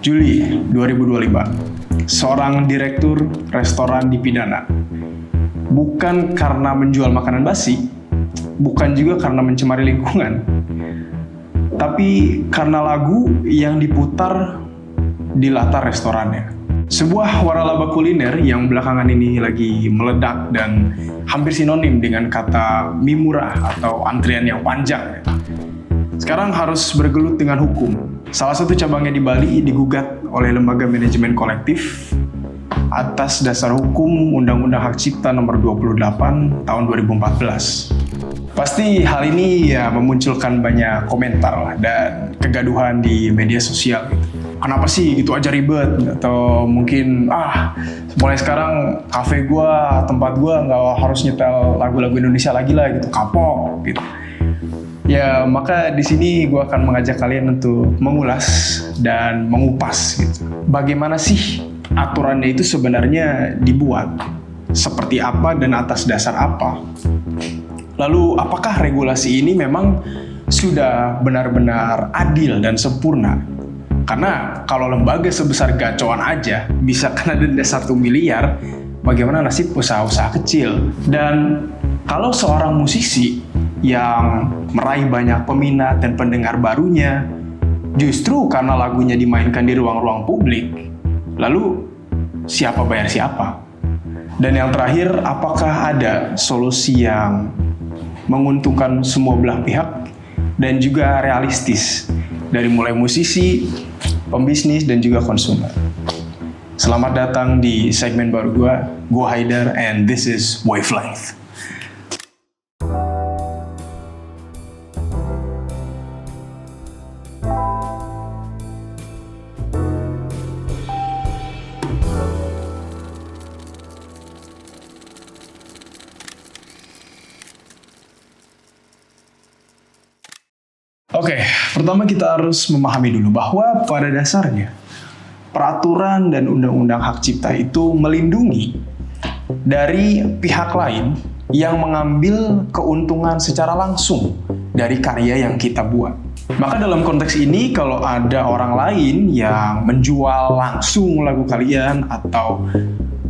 Juli 2025, seorang direktur restoran dipidana. Bukan karena menjual makanan basi, bukan juga karena mencemari lingkungan, tapi karena lagu yang diputar di latar restorannya. Sebuah waralaba kuliner yang belakangan ini lagi meledak dan hampir sinonim dengan kata mie murah atau antrian yang panjang. Sekarang harus bergelut dengan hukum. Salah satu cabangnya di Bali digugat oleh Lembaga Manajemen Kolektif atas dasar hukum Undang-Undang Hak Cipta Nomor 28 Tahun 2014. Pasti hal ini ya memunculkan banyak komentar lah dan kegaduhan di media sosial. Kenapa sih gitu aja ribet? Atau mungkin mulai sekarang kafe gua, tempat gua nggak harus nyetel lagu-lagu Indonesia lagi lah gitu, kapok gitu. Ya maka di sini gua akan mengajak kalian untuk mengulas dan mengupas gitu. Bagaimana sih aturannya itu sebenarnya dibuat? Seperti apa dan atas dasar apa? Lalu apakah regulasi ini memang sudah benar-benar adil dan sempurna? Karena kalau lembaga sebesar gacoan aja bisa kena denda 1 miliar, bagaimana nasib usaha-usaha kecil? Dan kalau seorang musisi yang meraih banyak peminat dan pendengar barunya, justru karena lagunya dimainkan di ruang-ruang publik, lalu siapa bayar siapa? Dan yang terakhir, apakah ada solusi yang menguntungkan semua belah pihak dan juga realistis dari mulai musisi, pembisnis, dan juga konsumen? Selamat datang di segmen baru gua Haidar, and this is Wavelength. Oke, pertama kita harus memahami dulu bahwa pada dasarnya peraturan dan undang-undang hak cipta itu melindungi dari pihak lain yang mengambil keuntungan secara langsung dari karya yang kita buat. Maka dalam konteks ini kalau ada orang lain yang menjual langsung lagu kalian atau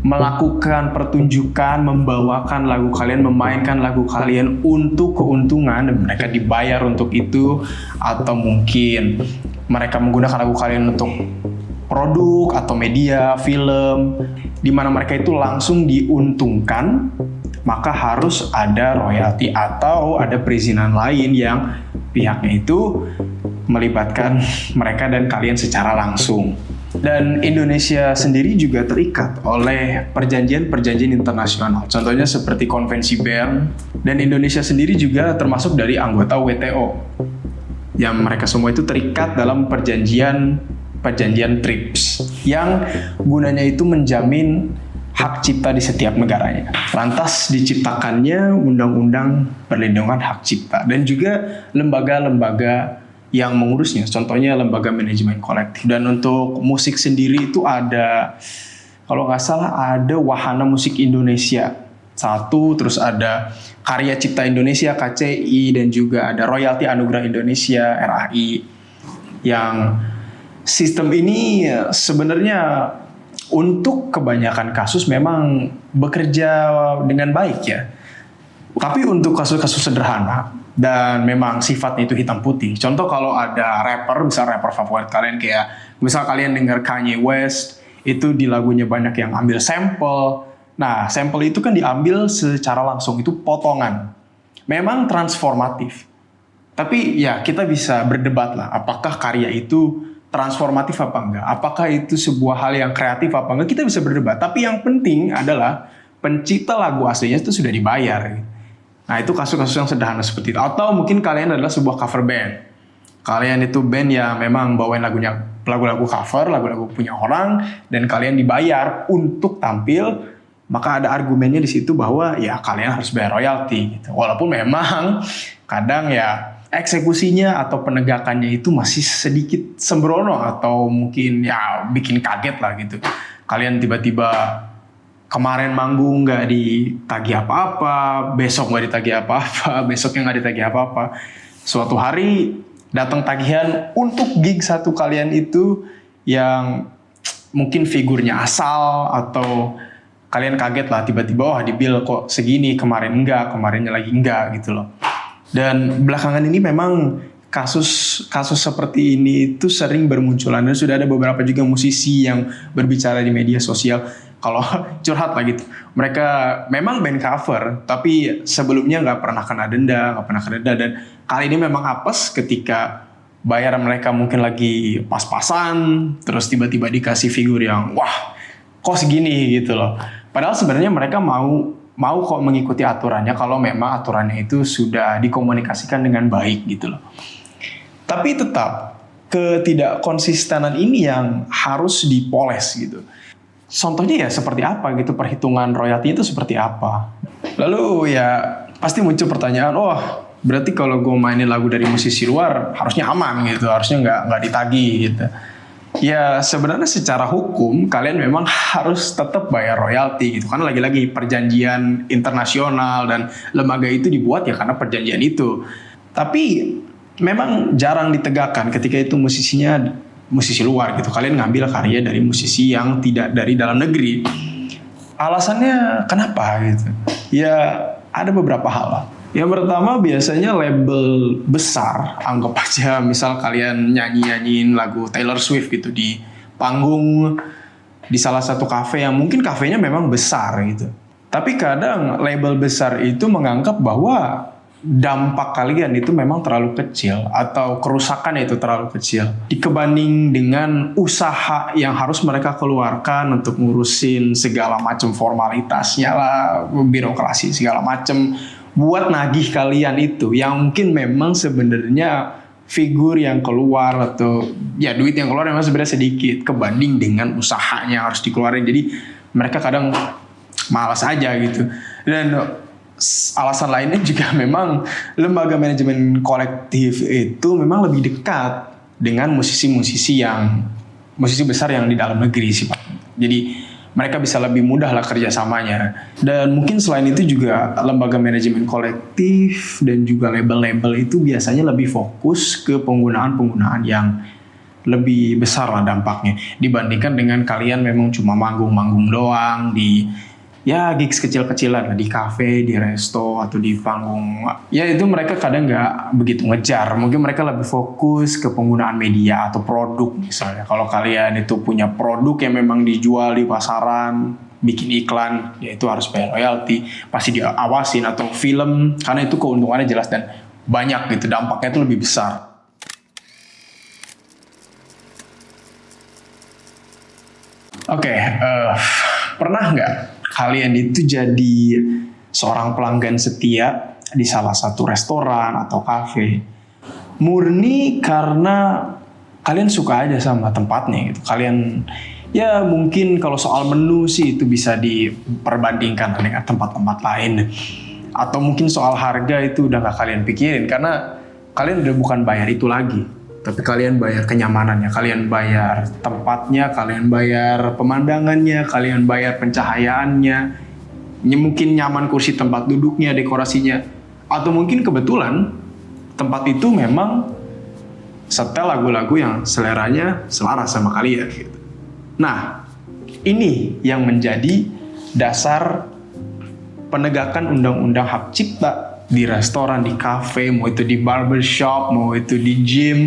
melakukan pertunjukan, membawakan lagu kalian, memainkan lagu kalian untuk keuntungan dan mereka dibayar untuk itu, atau mungkin mereka menggunakan lagu kalian untuk produk atau media, film, di mana mereka itu langsung diuntungkan, maka harus ada royalti atau ada perizinan lain yang pihaknya itu melibatkan mereka dan kalian secara langsung. Dan Indonesia sendiri juga terikat oleh perjanjian-perjanjian internasional. Contohnya seperti Konvensi Bern, dan Indonesia sendiri juga termasuk dari anggota WTO. Yang mereka semua itu terikat dalam perjanjian TRIPS yang gunanya itu menjamin hak cipta di setiap negaranya. Lantas diciptakannya Undang-Undang Perlindungan Hak Cipta dan juga lembaga-lembaga yang mengurusnya, contohnya Lembaga Manajemen Kolektif. Dan untuk musik sendiri itu ada, kalau nggak salah ada Wahana Musik Indonesia 1, terus ada Karya Cipta Indonesia KCI, dan juga ada Royalti Anugerah Indonesia RAI. Yang sistem ini sebenarnya untuk kebanyakan kasus memang bekerja dengan baik ya. Tapi untuk kasus-kasus sederhana dan memang sifatnya itu hitam putih. Contoh kalau ada rapper, misal rapper favorit kalian kayak misal kalian dengar Kanye West, itu di lagunya banyak yang ambil sampel. Nah, sampel itu kan diambil secara langsung, itu potongan. Memang transformatif. Tapi ya kita bisa berdebat lah, apakah karya itu transformatif apa enggak? Apakah itu sebuah hal yang kreatif apa enggak? Kita bisa berdebat. Tapi yang penting adalah pencipta lagu aslinya itu sudah dibayar. Nah, itu kasus-kasus yang sederhana seperti itu. Atau mungkin kalian adalah sebuah cover band. Kalian itu band yang memang bawain lagu-lagu cover, lagu-lagu punya orang, dan kalian dibayar untuk tampil, maka ada argumennya di situ bahwa ya kalian harus bayar royalti gitu. Walaupun memang kadang ya eksekusinya atau penegakannya itu masih sedikit sembrono atau mungkin ya bikin kaget lah gitu. Kalian tiba-tiba kemarin manggung nggak ditagih apa-apa, besok nggak ditagih apa-apa, besoknya nggak ditagih apa-apa. Suatu hari datang tagihan untuk gig satu kalian itu yang mungkin figurnya asal, atau kalian kaget lah tiba-tiba wah di bill kok segini, kemarin enggak, kemarinnya lagi enggak gitu loh. Dan belakangan ini memang kasus seperti ini itu sering bermunculan, dan sudah ada beberapa juga musisi yang berbicara di media sosial kalau curhat lah gitu. Mereka memang band cover, tapi sebelumnya nggak pernah kena denda, dan kali ini memang apes ketika bayaran mereka mungkin lagi pas-pasan, terus tiba-tiba dikasih figur yang wah kok segini gitu loh. Padahal sebenarnya mereka mau kok mengikuti aturannya kalau memang aturannya itu sudah dikomunikasikan dengan baik gitu loh. Tapi tetap ketidakkonsistenan ini yang harus dipoles gitu. Contohnya ya seperti apa gitu, perhitungan royalti itu seperti apa. Lalu ya pasti muncul pertanyaan, berarti kalau gue mainin lagu dari musisi luar harusnya aman gitu, harusnya nggak ditagih gitu. Ya sebenarnya secara hukum kalian memang harus tetap bayar royalti gitu, karena lagi-lagi perjanjian internasional dan lembaga itu dibuat ya karena perjanjian itu. Tapi memang jarang ditegakkan ketika itu musisinya musisi luar gitu. Kalian ngambil karya dari musisi yang tidak dari dalam negeri. Alasannya kenapa gitu? Ya ada beberapa hal lah. Yang pertama biasanya label besar, anggap aja misal kalian nyanyiin lagu Taylor Swift gitu di panggung di salah satu kafe yang mungkin kafenya memang besar gitu. Tapi kadang label besar itu menganggap bahwa dampak kalian itu memang terlalu kecil atau kerusakan itu terlalu kecil dibanding dengan usaha yang harus mereka keluarkan untuk ngurusin segala macam formalitasnya lah, birokrasi segala macam buat nagih kalian itu yang mungkin memang sebenarnya figur yang keluar atau ya duit yang keluar memang sebenarnya sedikit kebanding dengan usahanya harus dikeluarin. Jadi mereka kadang malas aja gitu. Dan alasan lainnya juga memang lembaga manajemen kolektif itu memang lebih dekat dengan musisi besar yang di dalam negeri sih Pak. Jadi mereka bisa lebih mudah lah kerjasamanya. Dan mungkin selain itu juga lembaga manajemen kolektif dan juga label-label itu biasanya lebih fokus ke penggunaan yang lebih besar lah dampaknya dibandingkan dengan kalian memang cuma manggung-manggung doang di ya gigs kecil-kecilan lah di kafe, di resto atau di panggung. Ya itu mereka kadang nggak begitu ngejar. Mungkin mereka lebih fokus ke penggunaan media atau produk misalnya. Kalau kalian itu punya produk yang memang dijual di pasaran, bikin iklan, ya itu harus bayar royalti, pasti diawasin, atau film, karena itu keuntungannya jelas dan banyak gitu, dampaknya itu lebih besar. Oke, pernah nggak kalian itu jadi seorang pelanggan setia di salah satu restoran atau kafe murni karena kalian suka aja sama tempatnya gitu? Kalian ya mungkin kalau soal menu sih itu bisa diperbandingkan dengan tempat-tempat lain, atau mungkin soal harga itu udah gak kalian pikirin karena kalian udah bukan bayar itu lagi, tapi kalian bayar kenyamanannya, kalian bayar tempatnya, kalian bayar pemandangannya, kalian bayar pencahayaannya, mungkin nyaman kursi tempat duduknya, dekorasinya, atau mungkin kebetulan tempat itu memang setel lagu-lagu yang seleranya selaras sama kalian gitu. Nah, ini yang menjadi dasar penegakan undang-undang hak cipta di restoran, di kafe, mau itu di barbershop, mau itu di gym.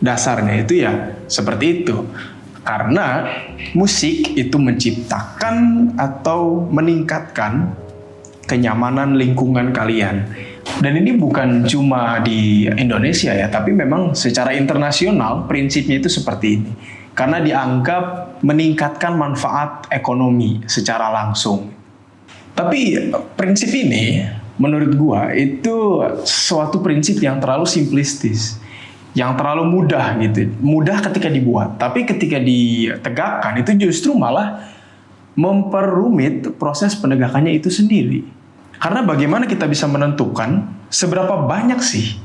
Dasarnya itu ya seperti itu. Karena musik itu menciptakan atau meningkatkan kenyamanan lingkungan kalian. Dan ini bukan cuma di Indonesia ya, tapi memang secara internasional prinsipnya itu seperti ini. Karena dianggap meningkatkan manfaat ekonomi secara langsung. Tapi prinsip ini menurut gua itu suatu prinsip yang terlalu simplistis, yang terlalu mudah gitu. Mudah ketika dibuat, tapi ketika ditegakkan itu justru malah memperumit proses penegakannya itu sendiri. Karena bagaimana kita bisa menentukan seberapa banyak sih,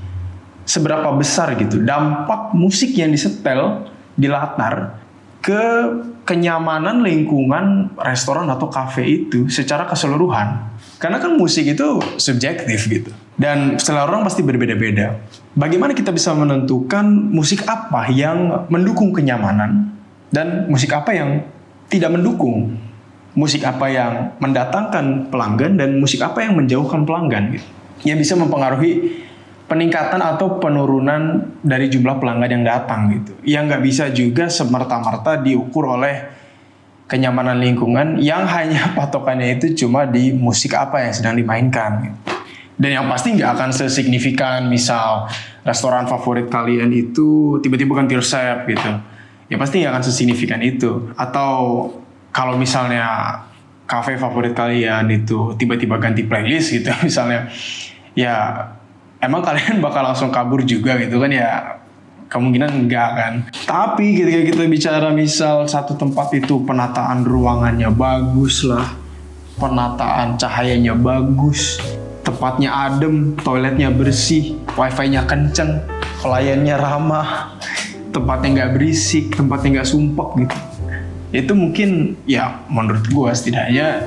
seberapa besar gitu dampak musik yang disetel di latar ke kenyamanan lingkungan restoran atau kafe itu secara keseluruhan. Karena kan musik itu subjektif gitu. Dan selera orang pasti berbeda-beda. Bagaimana kita bisa menentukan musik apa yang mendukung kenyamanan dan musik apa yang tidak mendukung, musik apa yang mendatangkan pelanggan, dan musik apa yang menjauhkan pelanggan gitu. Yang bisa mempengaruhi peningkatan atau penurunan dari jumlah pelanggan yang datang gitu. Yang nggak bisa juga semerta-merta diukur oleh kenyamanan lingkungan yang hanya patokannya itu cuma di musik apa yang sedang dimainkan gitu. Dan yang pasti nggak akan sesignifikan misal restoran favorit kalian itu tiba-tiba ganti resep gitu. Ya pasti nggak akan sesignifikan itu. Atau kalau misalnya kafe favorit kalian itu tiba-tiba ganti playlist gitu misalnya, ya emang kalian bakal langsung kabur juga gitu kan ya, kemungkinan enggak kan. Tapi ketika kita bicara misal satu tempat itu penataan ruangannya bagus lah, penataan cahayanya bagus, tempatnya adem, toiletnya bersih, wifi-nya kenceng, pelayannya ramah, tempatnya nggak berisik, tempatnya nggak sumpek gitu. Itu mungkin ya menurut gue setidaknya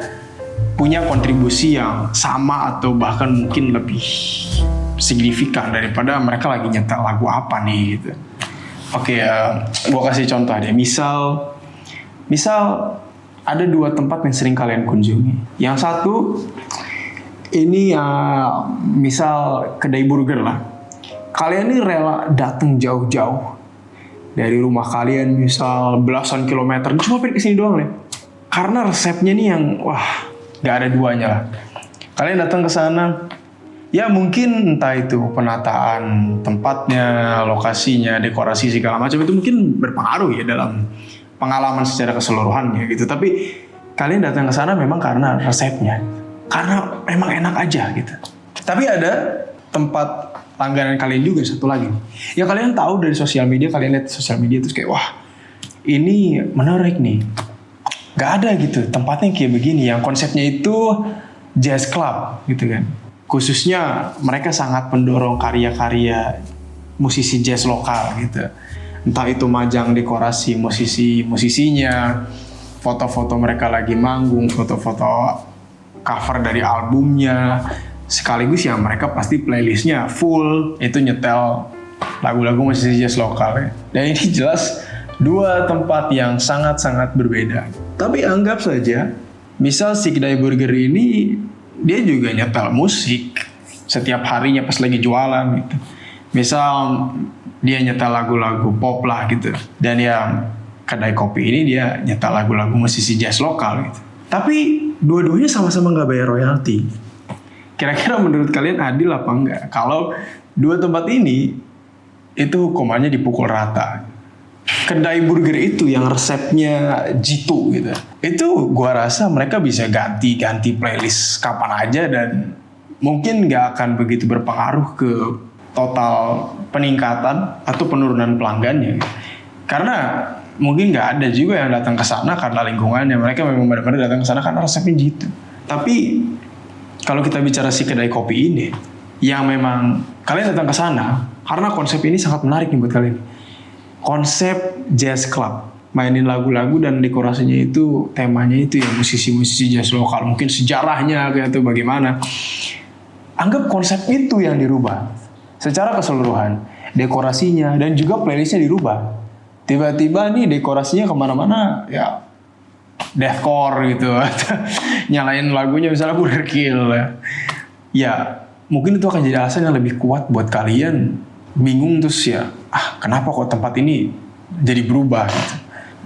punya kontribusi yang sama atau bahkan mungkin lebih signifikan daripada mereka lagi nyetel lagu apa nih gitu. Oke, gue kasih contoh deh. Misal ada 2 tempat yang sering kalian kunjungi. Yang satu ini misal kedai burger lah. Kalian ini rela datang jauh-jauh dari rumah kalian, misal belasan kilometer, cuma pengen kesini doang deh. Karena resepnya nih yang wah gak ada duanya lah. Kalian datang ke sana, ya mungkin entah itu penataan tempatnya, lokasinya, dekorasi segala macam itu mungkin berpengaruh ya dalam pengalaman secara keseluruhannya gitu. Tapi kalian datang ke sana memang karena resepnya, karena memang enak aja gitu. Tapi ada tempat langganan kalian juga satu lagi, yang kalian tahu dari sosial media, kalian lihat sosial media terus kayak wah ini menarik nih. Gak ada gitu tempatnya kayak begini, yang konsepnya itu jazz club gitu kan. Khususnya mereka sangat mendorong karya-karya musisi jazz lokal gitu. Entah itu majang dekorasi musisinya, foto-foto mereka lagi manggung, foto-foto cover dari albumnya, sekaligus ya mereka pasti playlistnya full itu nyetel lagu-lagu musisi jazz lokal ya. Dan ini jelas 2 tempat yang sangat-sangat berbeda. Tapi anggap saja misal si kedai burger ini dia juga nyetel musik setiap harinya pas lagi jualan gitu. Misal dia nyetel lagu-lagu pop lah gitu. Dan ya kedai kopi ini dia nyetel lagu-lagu musisi jazz lokal gitu. Tapi dua-duanya sama-sama nggak bayar royalti. Kira-kira menurut kalian adil apa enggak kalau 2 tempat ini itu hukumannya dipukul rata? Kedai burger itu yang resepnya jitu gitu, itu gua rasa mereka bisa ganti playlist kapan aja dan mungkin nggak akan begitu berpengaruh ke total peningkatan atau penurunan pelanggannya gitu. Karena mungkin nggak ada juga yang datang ke sana karena lingkungannya, mereka memang benar-benar datang ke sana karena resepnya jitu. Tapi kalau kita bicara si kedai kopi ini yang memang kalian datang ke sana karena konsep ini sangat menarik nih buat kalian. Konsep jazz club, mainin lagu-lagu dan dekorasinya itu temanya itu ya musisi-musisi jazz lokal, mungkin sejarahnya kayak itu bagaimana. Anggap konsep itu yang dirubah secara keseluruhan, dekorasinya dan juga playlistnya dirubah. Tiba-tiba nih dekorasinya kemana-mana ya deathcore gitu, nyalain lagunya misalnya Burger Kill ya mungkin itu akan jadi alasan yang lebih kuat buat kalian bingung terus ya, kenapa kok tempat ini jadi berubah gitu.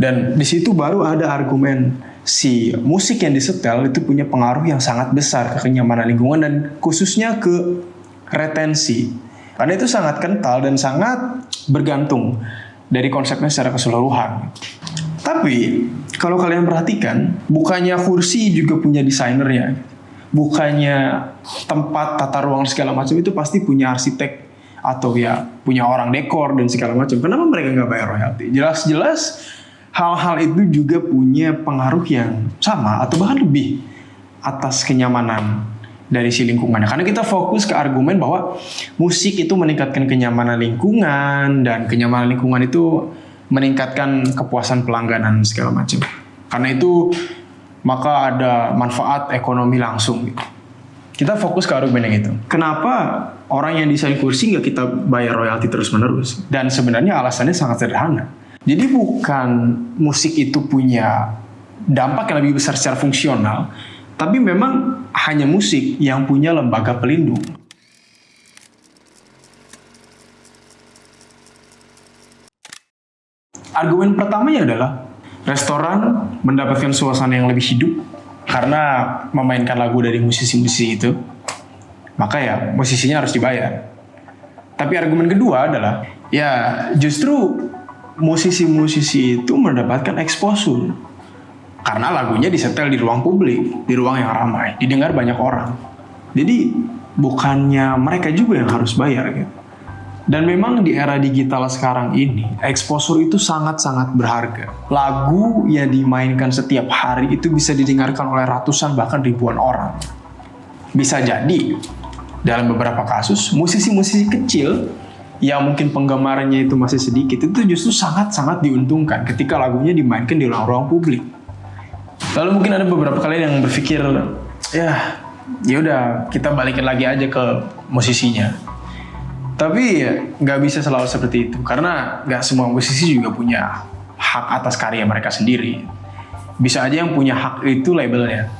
Dan di situ baru ada argumen si musik yang disetel itu punya pengaruh yang sangat besar ke kenyamanan lingkungan dan khususnya ke retensi. Karena itu sangat kental dan sangat bergantung dari konsepnya secara keseluruhan. Tapi kalau kalian perhatikan, bukannya kursi juga punya desainernya, bukannya tempat tata ruang segala macam itu pasti punya arsitek atau ya punya orang dekor dan segala macam. Kenapa mereka nggak bayar royalti? Jelas-jelas hal-hal itu juga punya pengaruh yang sama atau bahkan lebih atas kenyamanan dari si lingkungannya. Karena kita fokus ke argumen bahwa musik itu meningkatkan kenyamanan lingkungan dan kenyamanan lingkungan itu meningkatkan kepuasan pelangganan segala macam. Karena itu maka ada manfaat ekonomi langsung gitu. Kita fokus ke argumen yang itu. Kenapa orang yang desain kursi nggak kita bayar royalti terus-menerus? Dan sebenarnya alasannya sangat sederhana. Jadi bukan musik itu punya dampak yang lebih besar secara fungsional, tapi memang hanya musik yang punya lembaga pelindung. Argumen pertamanya adalah restoran mendapatkan suasana yang lebih hidup karena memainkan lagu dari musisi-musisi itu, maka ya musisinya harus dibayar. Tapi argumen kedua adalah ya justru musisi-musisi itu mendapatkan exposure karena lagunya disetel di ruang publik, di ruang yang ramai, didengar banyak orang. Jadi bukannya mereka juga yang harus bayar gitu. Dan memang di era digital sekarang ini, exposure itu sangat-sangat berharga. Lagu yang dimainkan setiap hari itu bisa didengarkan oleh ratusan bahkan ribuan orang. Bisa jadi, dalam beberapa kasus, musisi-musisi kecil yang mungkin penggemarnya itu masih sedikit, itu justru sangat-sangat diuntungkan ketika lagunya dimainkan di ruang-ruang publik. Lalu mungkin ada beberapa kalian yang berpikir, ya udah kita balikin lagi aja ke musisinya. Tapi nggak bisa selalu seperti itu, karena nggak semua musisi juga punya hak atas karya mereka sendiri. Bisa aja yang punya hak itu labelnya.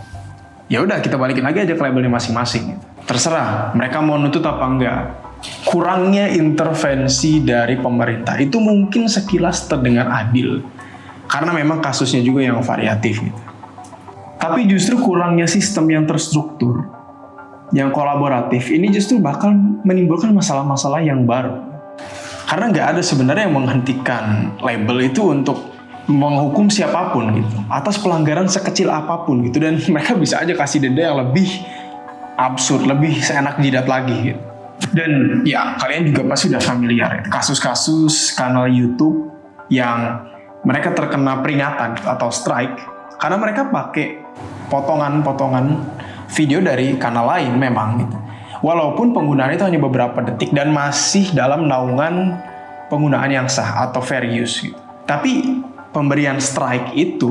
Ya udah kita balikin lagi aja ke labelnya masing-masing. Terserah mereka mau nuntut apa enggak. Kurangnya intervensi dari pemerintah itu mungkin sekilas terdengar adil, karena memang kasusnya juga yang variatif gitu. Tapi justru kurangnya sistem yang terstruktur, yang kolaboratif, ini justru bakal menimbulkan masalah-masalah yang baru. Karena nggak ada sebenarnya yang menghentikan label itu untuk menghukum siapapun gitu, atas pelanggaran sekecil apapun gitu, dan mereka bisa aja kasih denda yang lebih absurd, lebih seenak jidat lagi gitu. Dan ya kalian juga pasti udah familiar ya, kasus-kasus kanal YouTube yang mereka terkena peringatan atau strike karena mereka pakai potongan-potongan video dari kanal lain memang gitu. Walaupun penggunaan itu hanya beberapa detik dan masih dalam naungan penggunaan yang sah atau fair use gitu. Tapi pemberian strike itu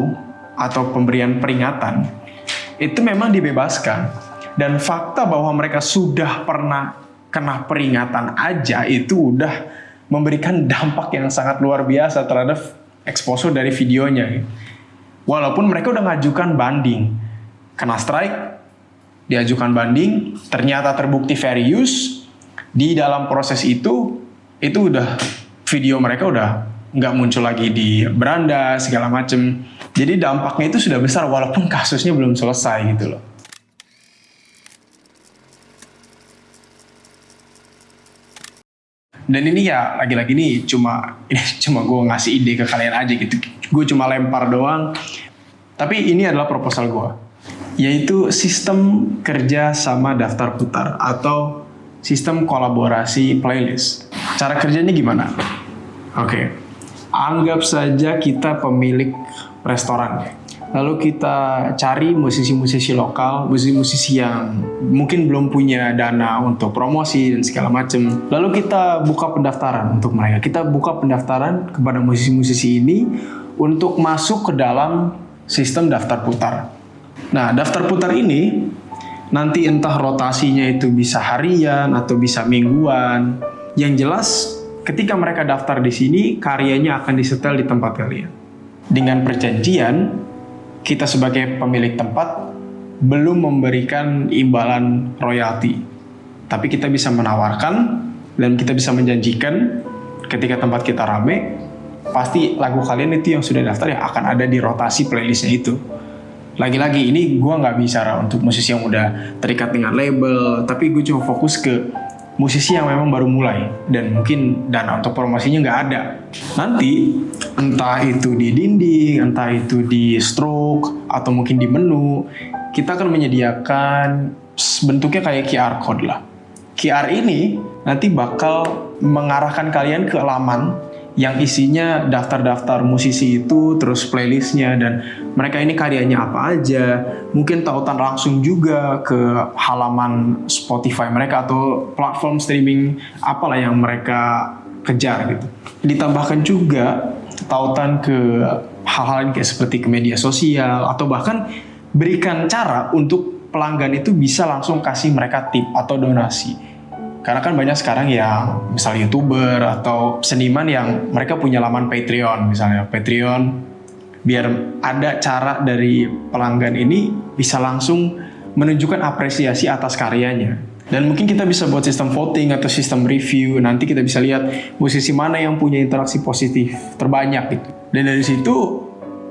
atau pemberian peringatan itu memang dibebaskan, dan fakta bahwa mereka sudah pernah kena peringatan aja itu udah memberikan dampak yang sangat luar biasa terhadap exposure dari videonya gitu. Walaupun mereka udah ngajukan banding, kena strike, diajukan banding, ternyata terbukti fair use, di dalam proses itu udah video mereka udah nggak muncul lagi di beranda segala macem. Jadi dampaknya itu sudah besar walaupun kasusnya belum selesai gitu loh. Dan ini ya lagi-lagi nih cuma gue ngasih ide ke kalian aja gitu. Gue cuma lempar doang. Tapi ini adalah proposal gue, yaitu sistem kerja sama daftar putar atau sistem kolaborasi playlist. Cara kerjanya gimana? Oke. Anggap saja kita pemilik restoran. Lalu kita cari musisi-musisi lokal, musisi-musisi yang mungkin belum punya dana untuk promosi dan segala macam. Lalu kita buka pendaftaran untuk mereka. Kita buka pendaftaran kepada musisi-musisi ini untuk masuk ke dalam sistem daftar putar. Nah, daftar putar ini nanti entah rotasinya itu bisa harian atau bisa mingguan. Yang jelas, ketika mereka daftar di sini, karyanya akan disetel di tempat kalian. Dengan perjanjian, kita sebagai pemilik tempat belum memberikan imbalan royalti, tapi kita bisa menawarkan dan kita bisa menjanjikan ketika tempat kita rame, pasti lagu kalian itu yang sudah daftar ya akan ada di rotasi playlistnya itu. Lagi-lagi ini gue nggak bicara untuk musisi yang udah terikat dengan label, tapi gue cuma fokus ke musisi yang memang baru mulai dan mungkin dana untuk promosinya nggak ada. Nanti entah itu di dinding, entah itu di stroke atau mungkin di menu, kita akan menyediakan bentuknya kayak QR code lah. QR ini nanti bakal mengarahkan kalian ke laman yang isinya daftar-daftar musisi itu, terus playlistnya, dan mereka ini karyanya apa aja. Mungkin tautan langsung juga ke halaman Spotify mereka atau platform streaming apalah yang mereka kejar gitu. Ditambahkan juga tautan ke hal-hal kayak seperti ke media sosial, atau bahkan berikan cara untuk pelanggan itu bisa langsung kasih mereka tip atau donasi. Karena kan banyak sekarang yang misalnya YouTuber atau seniman yang mereka punya laman Patreon misalnya. Patreon biar ada cara dari pelanggan ini bisa langsung menunjukkan apresiasi atas karyanya. Dan mungkin kita bisa buat sistem voting atau sistem review. Nanti kita bisa lihat musisi mana yang punya interaksi positif terbanyak gitu. Dan dari situ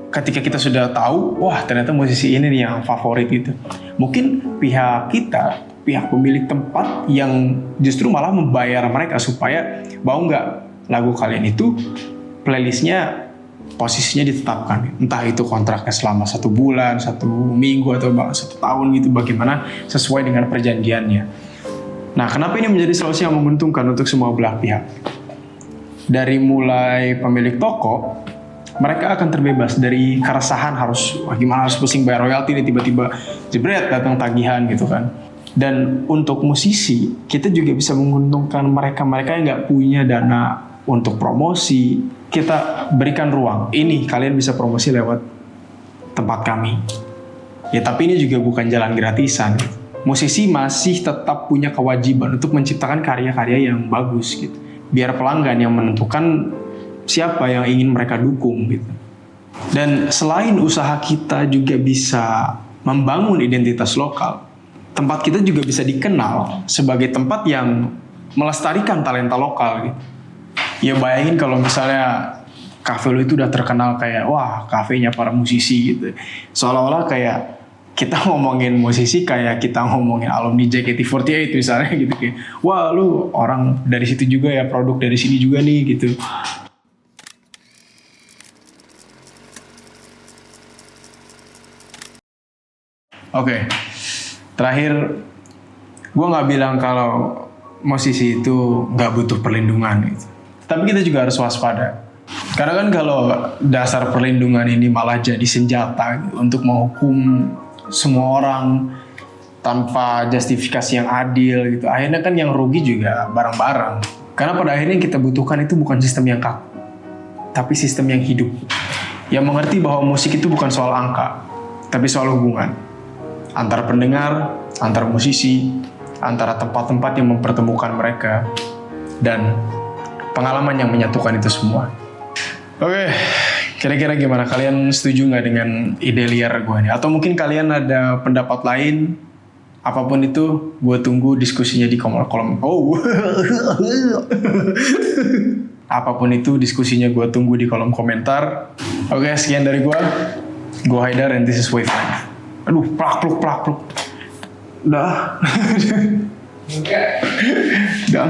ketika kita sudah tahu, wah ternyata musisi ini nih yang favorit gitu. Mungkin pihak pemilik tempat yang justru malah membayar mereka supaya mau nggak lagu kalian itu playlistnya posisinya ditetapkan, entah itu kontraknya selama 1 bulan, 1 minggu atau bahkan 1 tahun gitu, bagaimana sesuai dengan perjanjiannya. Nah, kenapa ini menjadi solusi yang menguntungkan untuk semua belah pihak? Dari mulai pemilik toko, mereka akan terbebas dari keresahan gimana harus pusing bayar royalti nih, tiba-tiba jebret datang tagihan gitu kan. Dan untuk musisi, kita juga bisa menguntungkan mereka-mereka yang nggak punya dana untuk promosi. Kita berikan ruang. Ini kalian bisa promosi lewat tempat kami. Ya tapi ini juga bukan jalan gratisan. Musisi masih tetap punya kewajiban untuk menciptakan karya-karya yang bagus gitu. Biar pelanggan yang menentukan siapa yang ingin mereka dukung gitu. Dan selain usaha kita juga bisa membangun identitas lokal, tempat kita juga bisa dikenal sebagai tempat yang melestarikan talenta lokal gitu. Ya bayangin kalau misalnya kafe lu itu udah terkenal kayak wah kafenya para musisi gitu. Seolah-olah kayak kita ngomongin musisi kayak kita ngomongin alumni JKT48 misalnya gitu kayak wah lu orang dari situ juga ya, produk dari sini juga nih gitu. Oke. Terakhir, gue nggak bilang kalau musisi itu nggak butuh perlindungan gitu. Tapi kita juga harus waspada. Karena kan kalau dasar perlindungan ini malah jadi senjata gitu, untuk menghukum semua orang tanpa justifikasi yang adil gitu. Akhirnya kan yang rugi juga bareng-bareng. Karena pada akhirnya yang kita butuhkan itu bukan sistem yang kaku, tapi sistem yang hidup. Yang mengerti bahwa musik itu bukan soal angka, tapi soal hubungan. Antar pendengar, antar musisi, antara tempat-tempat yang mempertemukan mereka, dan pengalaman yang menyatukan itu semua. Oke, kira-kira gimana? Kalian setuju nggak dengan ide liar gue nih? Atau mungkin kalian ada pendapat lain? Apapun itu, gue tunggu diskusinya di kolom. Apapun itu, diskusinya gue tunggu di kolom komentar. Oke, sekian dari gue. Gue Haidar and this is Wave Life. Aduh, plak. Udah. Udah.